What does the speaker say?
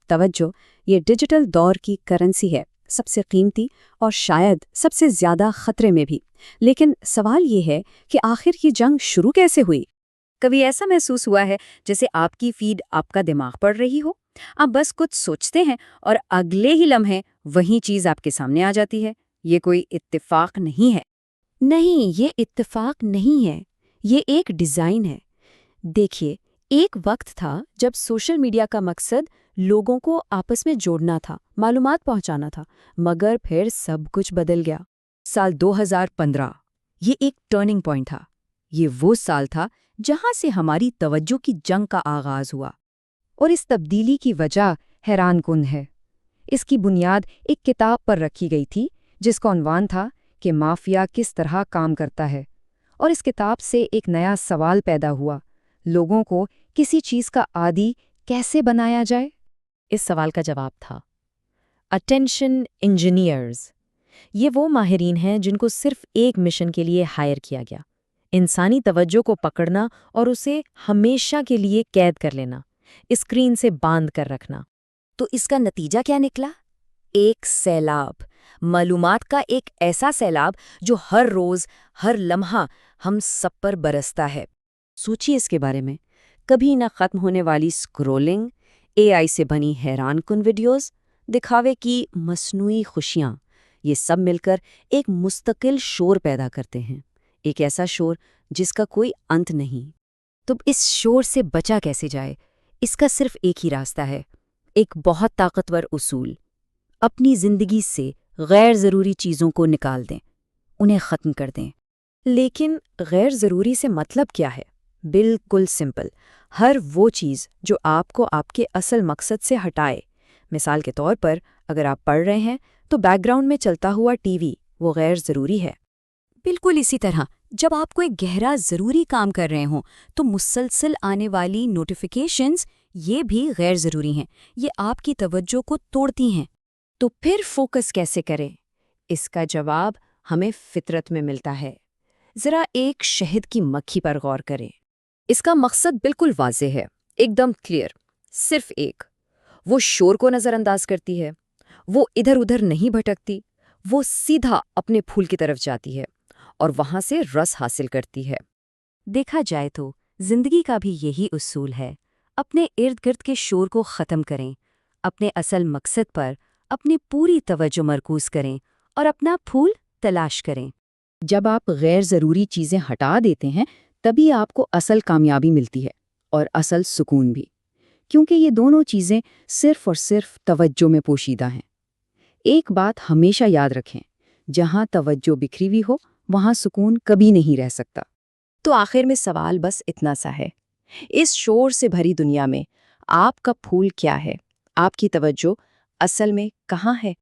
توجہ یہ ڈیجیٹل دور کی کرنسی ہے، سب سے قیمتی اور شاید سب سے زیادہ خطرے میں بھی۔ لیکن سوال یہ ہے کہ آخر یہ جنگ شروع کیسے ہوئی؟ کبھی ایسا محسوس ہوا ہے جیسے آپ کی فیڈ آپ کا دماغ پڑھ رہی ہو؟ آپ بس کچھ سوچتے ہیں اور اگلے ہی لمحے وہی چیز آپ کے سامنے آ جاتی ہے۔ یہ کوئی اتفاق نہیں ہے۔ نہیں، یہ اتفاق نہیں ہے، یہ ایک ڈیزائن ہے۔ دیکھیے، ایک وقت تھا جب سوشل میڈیا کا مقصد لوگوں کو آپس میں جوڑنا تھا، معلومات پہنچانا تھا، مگر پھر سب کچھ بدل گیا۔ سال 2015 یہ ایک ٹرننگ پوائنٹ تھا۔ یہ وہ سال تھا جہاں سے ہماری توجہ کی جنگ کا آغاز ہوا، اور اس تبدیلی کی وجہ حیران کن ہے۔ اس کی بنیاد ایک کتاب پر رکھی گئی تھی جس کا عنوان تھا کہ مافیا کس طرح کام کرتا ہے، اور اس کتاب سے ایک نیا سوال پیدا ہوا: لوگوں کو کسی چیز کا عادی کیسے بنایا جائے؟ اس سوال کا جواب تھا اٹینشن انجینئرز۔ یہ وہ ماہرین ہیں جن کو صرف ایک مشن کے لیے ہائر کیا گیا: انسانی توجہ کو پکڑنا اور اسے ہمیشہ کے لیے قید کر لینا، اسکرین سے باندھ کر رکھنا۔ تو اس کا نتیجہ کیا نکلا؟ ایک سیلاب، معلومات کا ایک ایسا سیلاب جو ہر روز، ہر لمحہ ہم سب پر برستا ہے۔ سوچیے اس کے بارے میں، کبھی نہ ختم ہونے والی سکرولنگ، اے آئی سے بنی حیران کن ویڈیوز، دکھاوے کی مصنوعی خوشیاں، یہ سب مل کر ایک مستقل شور پیدا کرتے ہیں، ایک ایسا شور جس کا کوئی انت نہیں۔ تو اس شور سے بچا کیسے جائے؟ اس کا صرف ایک ہی راستہ ہے، ایک بہت طاقتور اصول: اپنی زندگی سے غیر ضروری چیزوں کو نکال دیں، انہیں ختم کر دیں۔ لیکن غیر ضروری سے مطلب کیا ہے؟ بالکل سمپل، ہر وہ چیز جو آپ کو آپ کے اصل مقصد سے ہٹائے۔ مثال کے طور پر، اگر آپ پڑھ رہے ہیں تو بیک گراؤنڈ میں چلتا ہوا ٹی وی وہ غیر ضروری ہے۔ بالکل اسی طرح جب آپ کوئی گہرا ضروری کام کر رہے ہوں تو مسلسل آنے والی نوٹیفیکیشنز یہ بھی غیر ضروری ہیں، یہ آپ کی توجہ کو توڑتی ہیں۔ تو پھر فوکس کیسے کریں؟ اس کا جواب ہمیں فطرت میں ملتا ہے۔ ذرا ایک شہد کی مکھی پر غور کریں۔ اس کا مقصد بالکل واضح ہے، ایک دم کلیئر، صرف ایک۔ وہ شور کو نظر انداز کرتی ہے، وہ ادھر ادھر نہیں بھٹکتی، وہ سیدھا اپنے پھول کی طرف جاتی ہے اور وہاں سے رس حاصل کرتی ہے۔ دیکھا جائے تو زندگی کا بھی یہی اصول ہے، اپنے ارد گرد کے شور کو ختم کریں، اپنے اصل مقصد پر اپنی پوری توجہ مرکوز کریں اور اپنا پھول تلاش کریں۔ جب آپ غیر ضروری چیزیں ہٹا دیتے ہیں تبھی آپ کو اصل کامیابی ملتی ہے، اور اصل سکون بھی، کیونکہ یہ دونوں چیزیں صرف اور صرف توجہ میں پوشیدہ ہیں۔ ایک بات ہمیشہ یاد رکھیں، جہاں توجہ بکھری ہوئی ہو وہاں سکون کبھی نہیں رہ سکتا۔ تو آخر میں سوال بس اتنا سا ہے، اس شور سے بھری دنیا میں آپ کا پھول کیا ہے؟ آپ کی توجہ اصل میں کہاں ہے؟